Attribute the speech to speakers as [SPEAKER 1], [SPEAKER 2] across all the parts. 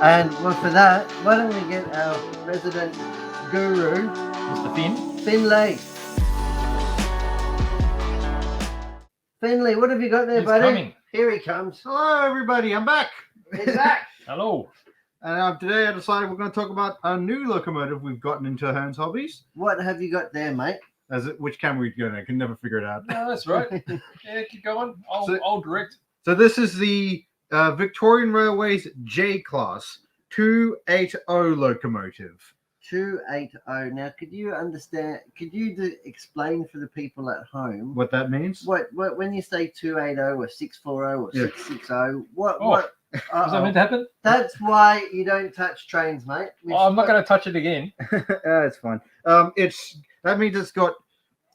[SPEAKER 1] And well, for that, why don't we get our resident guru,
[SPEAKER 2] Mr. Finn.
[SPEAKER 1] Finlay. Finlay, what have you got there,
[SPEAKER 2] He's
[SPEAKER 1] buddy?
[SPEAKER 2] coming.
[SPEAKER 1] Here he comes.
[SPEAKER 3] Hello, everybody. I'm back.
[SPEAKER 1] He's back.
[SPEAKER 2] Hello.
[SPEAKER 3] And today I decided we're going to talk about a new locomotive we've gotten into Hearns Hobbies.
[SPEAKER 1] What have you got there, mate?
[SPEAKER 3] Which camera we go? I can never figure it out.
[SPEAKER 2] No, that's right. Yeah, keep going. I'll direct.
[SPEAKER 3] So this is the Victorian Railways J class 280 locomotive.
[SPEAKER 1] 280. Now, could you explain for the people at home
[SPEAKER 3] What that means?
[SPEAKER 1] what when you say 280 or 640 or
[SPEAKER 3] Yeah.
[SPEAKER 1] 660? What?
[SPEAKER 2] Was that meant to happen?
[SPEAKER 1] That's why you don't touch trains, mate.
[SPEAKER 2] I'm not going to touch it again.
[SPEAKER 3] It's fine. That means it's got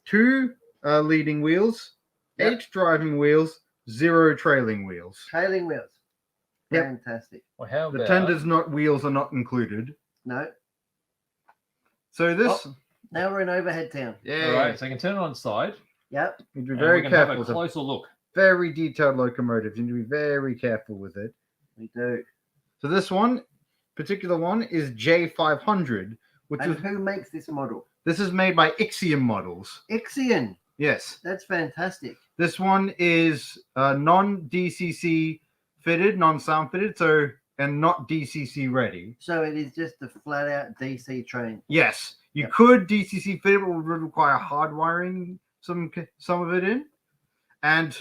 [SPEAKER 3] 2 leading wheels,
[SPEAKER 1] Yep.
[SPEAKER 3] 8 driving wheels, 0 trailing wheels.
[SPEAKER 1] Trailing wheels.
[SPEAKER 3] Yep.
[SPEAKER 1] Fantastic.
[SPEAKER 2] Well, how
[SPEAKER 3] The
[SPEAKER 2] about...
[SPEAKER 3] tenders wheels are not included.
[SPEAKER 1] No.
[SPEAKER 3] So this,
[SPEAKER 1] Now we're in overhead town.
[SPEAKER 3] yeah,
[SPEAKER 2] All right, so you can turn it on side.
[SPEAKER 1] Yep.
[SPEAKER 3] you need to be
[SPEAKER 2] And
[SPEAKER 3] very
[SPEAKER 2] we can have
[SPEAKER 3] careful.
[SPEAKER 2] a
[SPEAKER 3] It's a
[SPEAKER 2] closer look.
[SPEAKER 3] very detailed locomotive. You need to be very careful with it.
[SPEAKER 1] We do.
[SPEAKER 3] So this particular one is J500, which
[SPEAKER 1] And
[SPEAKER 3] is
[SPEAKER 1] who makes this model?
[SPEAKER 3] this is made by Ixion models.
[SPEAKER 1] Ixion.
[SPEAKER 3] Yes,
[SPEAKER 1] That's fantastic.
[SPEAKER 3] this one is non-DCC fitted, non-sound fitted, and not DCC ready.
[SPEAKER 1] So it is just a flat out DC train.
[SPEAKER 3] Yes, you
[SPEAKER 1] Yep.
[SPEAKER 3] could DCC fit it, but it would require hard wiring some of it in. And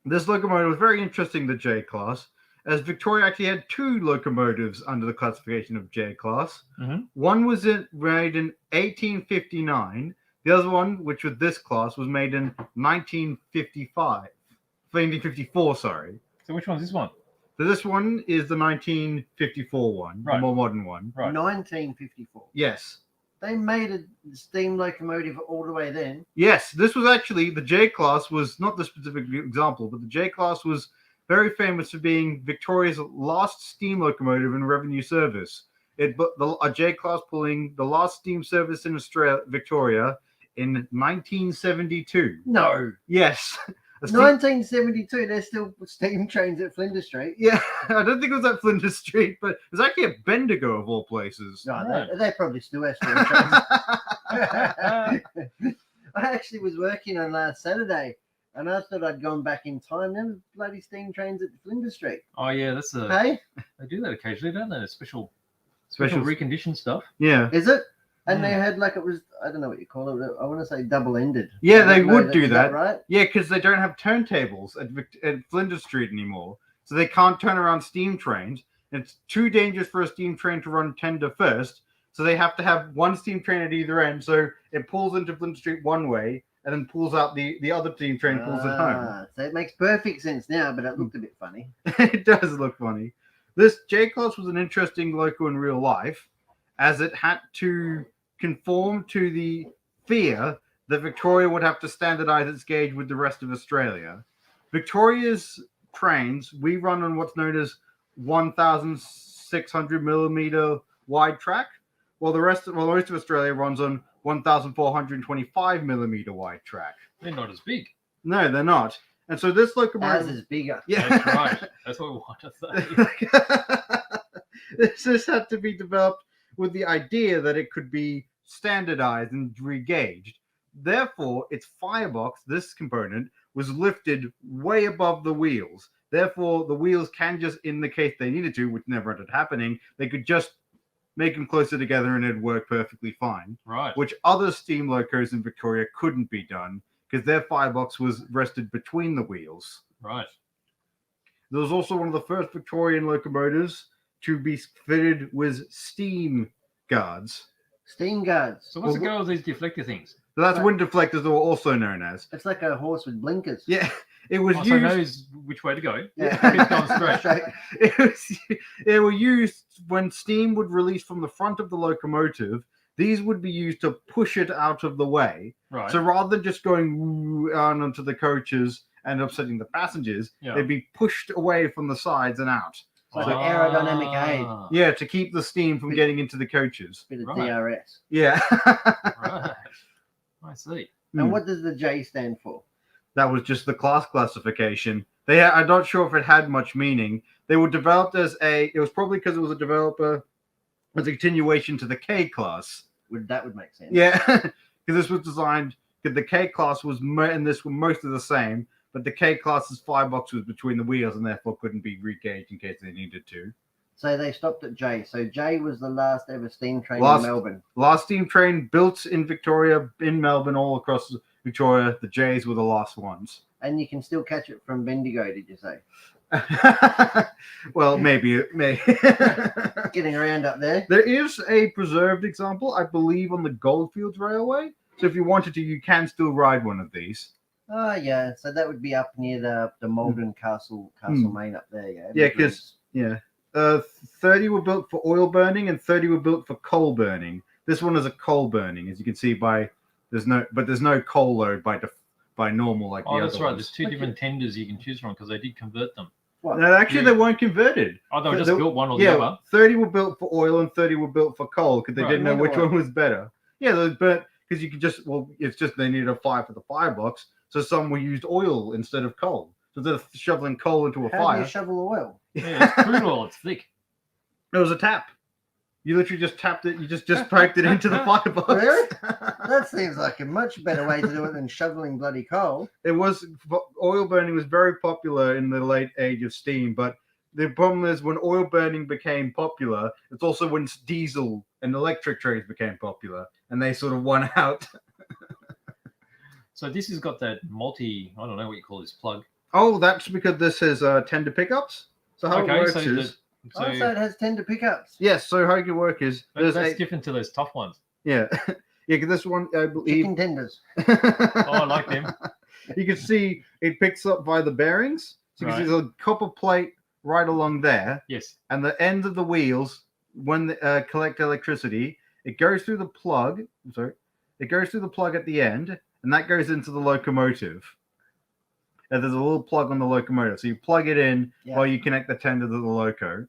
[SPEAKER 3] this locomotive was very interesting, the J class, as Victoria actually had 2 locomotives under the classification of J class.
[SPEAKER 2] Mhm.
[SPEAKER 3] One was made in 1859. The other one, which was this class, was made in 1954. Sorry.
[SPEAKER 2] So which one's this one?
[SPEAKER 3] So this one is the 1954 one, the
[SPEAKER 2] Right.
[SPEAKER 3] more modern one.
[SPEAKER 2] Right.
[SPEAKER 1] 1954.
[SPEAKER 3] Yes.
[SPEAKER 1] They made a steam locomotive all the way then.
[SPEAKER 3] Yes, this was actually the J class was not the specific example, but the J class was very famous for being Victoria's last steam locomotive in revenue service. A J class pulling the last steam service in Victoria in 1972.
[SPEAKER 1] No.
[SPEAKER 3] Yes. A steam-
[SPEAKER 1] 1972, there's still steam trains at Flinders Street.
[SPEAKER 3] Yeah, I don't think it was at Flinders Street, but it was actually at Bendigo of all places.
[SPEAKER 1] No,
[SPEAKER 2] Right.
[SPEAKER 1] they probably still have steam trains. I actually was working on last Saturday, and I thought I'd gone back in time. There was bloody steam trains at Flinders Street.
[SPEAKER 2] Oh, yeah, that's a...
[SPEAKER 1] Hey,
[SPEAKER 2] They do that occasionally, don't they? Special
[SPEAKER 3] Special-
[SPEAKER 2] reconditioned stuff.
[SPEAKER 3] Yeah.
[SPEAKER 1] is it? And they
[SPEAKER 2] Yeah.
[SPEAKER 1] had like it was, I don't know what you call it. I want to say double-ended.
[SPEAKER 3] Yeah,
[SPEAKER 1] I
[SPEAKER 3] they
[SPEAKER 1] don't know
[SPEAKER 3] would do
[SPEAKER 1] is
[SPEAKER 3] that.
[SPEAKER 1] right?
[SPEAKER 3] Yeah, because they don't have turntables at Flinders Street anymore. So they can't turn around steam trains. It's too dangerous for a steam train to run tender first. So they have to have one steam train at either end. So it pulls into Flinders Street one way and then pulls out the other steam train, pulls it home.
[SPEAKER 1] So it makes perfect sense now, but it looked a bit funny.
[SPEAKER 3] It does look funny. This J-Class was an interesting loco in real life, as it had to conform to the fear that Victoria would have to standardize its gauge with the rest of Australia. Victoria's trains, we run on what's known as 1,600 millimeter wide track, while most of Australia runs on 1,425 millimeter wide track.
[SPEAKER 2] They're not as big.
[SPEAKER 3] No, they're not. And so this
[SPEAKER 1] Ours
[SPEAKER 3] locomotive,
[SPEAKER 1] is bigger.
[SPEAKER 3] yeah,
[SPEAKER 2] That's right. That's what we want to say.
[SPEAKER 3] This had to be developed with the idea that it could be standardized and regauged. Therefore, its firebox, this component, was lifted way above the wheels. Therefore, the wheels can just, in the case they needed to, which never ended up happening, they could just make them closer together and it'd work perfectly fine.
[SPEAKER 2] Right.
[SPEAKER 3] Which other steam locos in Victoria couldn't be done because their firebox was rested between the wheels.
[SPEAKER 2] Right.
[SPEAKER 3] There was also one of the first Victorian locomotives to be fitted with steam guards.
[SPEAKER 1] Steam guards.
[SPEAKER 2] So what's the
[SPEAKER 3] Well,
[SPEAKER 2] go with these deflector things?
[SPEAKER 3] So that's
[SPEAKER 1] Right.
[SPEAKER 3] wind deflectors, they were also known as.
[SPEAKER 1] It's like a horse with blinkers.
[SPEAKER 3] Yeah, it was
[SPEAKER 2] Oh, so it
[SPEAKER 3] used.
[SPEAKER 2] knows which way to go.
[SPEAKER 1] Yeah.
[SPEAKER 2] It's going straight.
[SPEAKER 3] They were used when steam would release from the front of the locomotive. These would be used to push it out of the way.
[SPEAKER 2] Right.
[SPEAKER 3] So rather than just going woo on onto the coaches and upsetting the passengers,
[SPEAKER 2] Yeah.
[SPEAKER 3] they'd be pushed away from the sides and out.
[SPEAKER 1] Like an aerodynamic aid.
[SPEAKER 2] Ah,
[SPEAKER 3] Yeah, to keep the steam from getting into the coaches.
[SPEAKER 1] Bit of
[SPEAKER 2] Right.
[SPEAKER 1] DRS.
[SPEAKER 3] Yeah.
[SPEAKER 2] Right. I see.
[SPEAKER 1] And what does the J stand for?
[SPEAKER 3] That was just the class classification. I'm not sure if it had much meaning. They were developed as it was probably because it was a developer as a continuation to the K class.
[SPEAKER 1] That would make sense.
[SPEAKER 3] Yeah, because this was designed, because the K class and this were mostly the same, but the K class's firebox was between the wheels and therefore couldn't be regauged in case they needed to.
[SPEAKER 1] So they stopped at J. So J was the last ever steam train in Melbourne.
[SPEAKER 3] Last steam train built in Victoria, in Melbourne, all across Victoria. The J's were the last ones.
[SPEAKER 1] And you can still catch it from Bendigo, did you say?
[SPEAKER 3] Well, maybe.
[SPEAKER 1] Getting around up there.
[SPEAKER 3] There is a preserved example, I believe, on the Goldfields Railway. So if you wanted to, you can still ride one of these.
[SPEAKER 1] Oh, yeah. So that would be up near the Malden Castle Main up there, yeah?
[SPEAKER 3] Yeah, because, 30 were built for oil burning and 30 were built for coal burning. This one is a coal burning, as you can see there's no coal load by normal like the other
[SPEAKER 2] that's right.
[SPEAKER 3] ones.
[SPEAKER 2] There's two different tenders you can choose from because they did convert them.
[SPEAKER 3] No, actually, they weren't converted.
[SPEAKER 2] Oh, they were just built one or the other.
[SPEAKER 3] 30 were built for oil and 30 were built for coal because they didn't know which one was better. Yeah, they burnt because you could it's just they needed a fire for the firebox, so some were used oil instead of coal. So instead of shoveling coal into a
[SPEAKER 1] How
[SPEAKER 3] fire,
[SPEAKER 1] do you shovel oil?
[SPEAKER 2] Yeah, it's crude oil. It's thick.
[SPEAKER 3] it was a tap. You literally just tapped it. You just poked it into the firebox.
[SPEAKER 1] Really? That seems like a much better way to do it than shoveling bloody coal.
[SPEAKER 3] Oil burning was very popular in the late age of steam, but the problem is when oil burning became popular, it's also when diesel and electric trains became popular, and they sort of won out.
[SPEAKER 2] So this has got that I don't know what you call this plug.
[SPEAKER 3] Oh, that's because this has tender pickups. So how it works is...
[SPEAKER 1] So it has tender pickups.
[SPEAKER 3] Yes, so how it can work is...
[SPEAKER 2] That's different to those tough ones.
[SPEAKER 3] Yeah. Yeah, because this one, I believe...
[SPEAKER 1] Chicken tenders.
[SPEAKER 2] Oh, I like them.
[SPEAKER 3] You can see it picks up by the bearings. So you can see there's a copper plate right along there.
[SPEAKER 2] Yes.
[SPEAKER 3] And the ends of the wheels, when they collect electricity, it goes through the plug. It goes through the plug at the end, and that goes into the locomotive. And there's a little plug on the locomotive. So you plug it in while you connect the tender to the loco.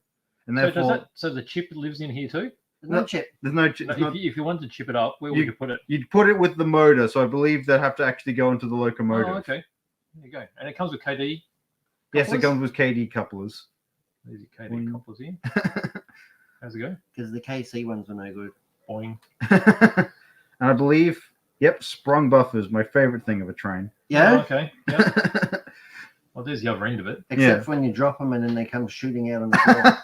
[SPEAKER 3] And therefore...
[SPEAKER 2] So the chip lives in here too?
[SPEAKER 1] There's no chip.
[SPEAKER 3] There's no chip.
[SPEAKER 2] If you wanted to chip it up, where would you put it?
[SPEAKER 3] You'd put it with the motor. So I believe they'd have to actually go into the locomotive.
[SPEAKER 2] Oh, okay. There you go. And it comes with KD?
[SPEAKER 3] Yes, it comes with KD couplers.
[SPEAKER 2] There's your KD couplers in. How's it go?
[SPEAKER 1] Because the KC ones were no good.
[SPEAKER 2] Boing.
[SPEAKER 3] And I believe, sprung buffers, my favorite thing of a train.
[SPEAKER 1] Yeah?
[SPEAKER 2] Oh, okay. Yep. Well, there's the other end of it.
[SPEAKER 1] Except when you drop them and then they come shooting out on the floor.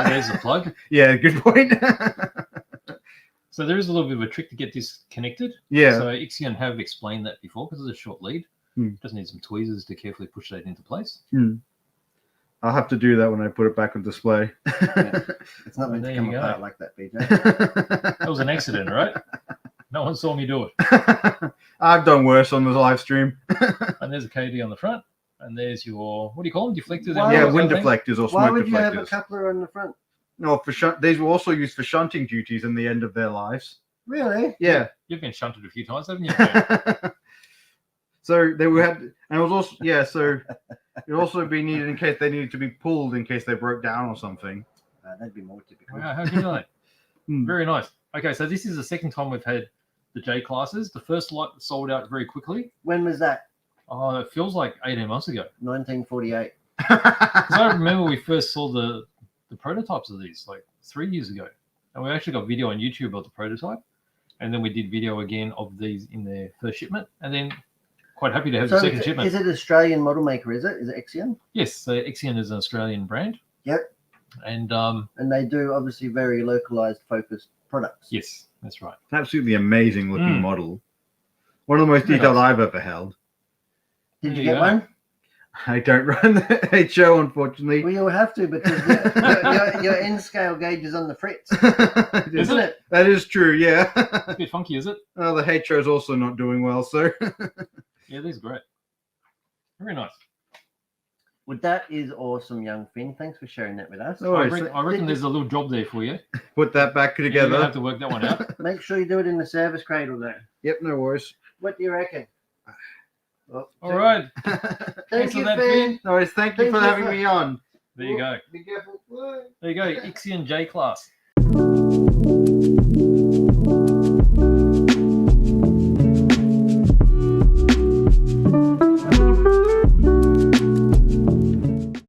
[SPEAKER 2] There's the plug.
[SPEAKER 3] Yeah, good point.
[SPEAKER 2] So there is a little bit of a trick to get this connected.
[SPEAKER 3] Yeah.
[SPEAKER 2] So Ixion have explained that before because it's a short lead. Just need some tweezers to carefully push that into place.
[SPEAKER 3] I'll have to do that when I put it back on display.
[SPEAKER 1] It's not meant to come apart like that, BJ.
[SPEAKER 2] That was an accident, right? No one saw me do it.
[SPEAKER 3] I've done worse on the live stream.
[SPEAKER 2] And there's a KD on the front. And there's your, what do you call them? Deflectors?
[SPEAKER 3] Wind deflectors or smoke deflectors.
[SPEAKER 1] Why would you have a coupler on the front?
[SPEAKER 3] No, these were also used for shunting duties in the end of their lives.
[SPEAKER 1] Really?
[SPEAKER 3] Yeah.
[SPEAKER 2] You've been shunted a few times, haven't you?
[SPEAKER 3] So they had, and it was also, so it would also be needed in case they needed to be pulled in case they broke down or something.
[SPEAKER 1] That'd be more typical.
[SPEAKER 2] Wow, how do you know that? Very nice. Okay, so this is the second time we've had the J classes. The first lot sold out very quickly.
[SPEAKER 1] When was that?
[SPEAKER 2] Oh, it feels like 18 months ago.
[SPEAKER 1] 1948.
[SPEAKER 2] Because I remember we first saw the prototypes of these like 3 years ago. And we actually got video on YouTube of the prototype. And then we did video again of these in their first shipment. And then quite happy to have the second shipment.
[SPEAKER 1] Is it Australian model maker, is it? Is it Ixion?
[SPEAKER 2] Yes, so Ixion is an Australian brand.
[SPEAKER 1] Yep.
[SPEAKER 2] And
[SPEAKER 1] they do obviously very localized focused products.
[SPEAKER 2] Yes, that's right.
[SPEAKER 3] Absolutely amazing looking model. One of the most detailed I've ever held.
[SPEAKER 1] Did you get one?
[SPEAKER 3] I don't run the HO, unfortunately.
[SPEAKER 1] Well, you'll have to because your end scale gauge is on the fritz. Isn't it?
[SPEAKER 3] That is true, yeah.
[SPEAKER 2] It's a bit funky, is it?
[SPEAKER 3] Oh, the HO is also not doing well, so.
[SPEAKER 2] Yeah, these are great. Very nice.
[SPEAKER 1] Well, that is awesome, young Finn. Thanks for sharing that with us.
[SPEAKER 2] I reckon there's a little job there for you.
[SPEAKER 3] Put that back together.
[SPEAKER 2] You'll have to work that one out.
[SPEAKER 1] Make sure you do it in the service cradle there.
[SPEAKER 3] Yep, no worries.
[SPEAKER 1] What do you reckon?
[SPEAKER 2] Well, all right.
[SPEAKER 1] Thank you, Finn.
[SPEAKER 3] No worries. Thank you for having me on.
[SPEAKER 2] There you go.
[SPEAKER 1] Be careful.
[SPEAKER 2] There you go. Ixion J class.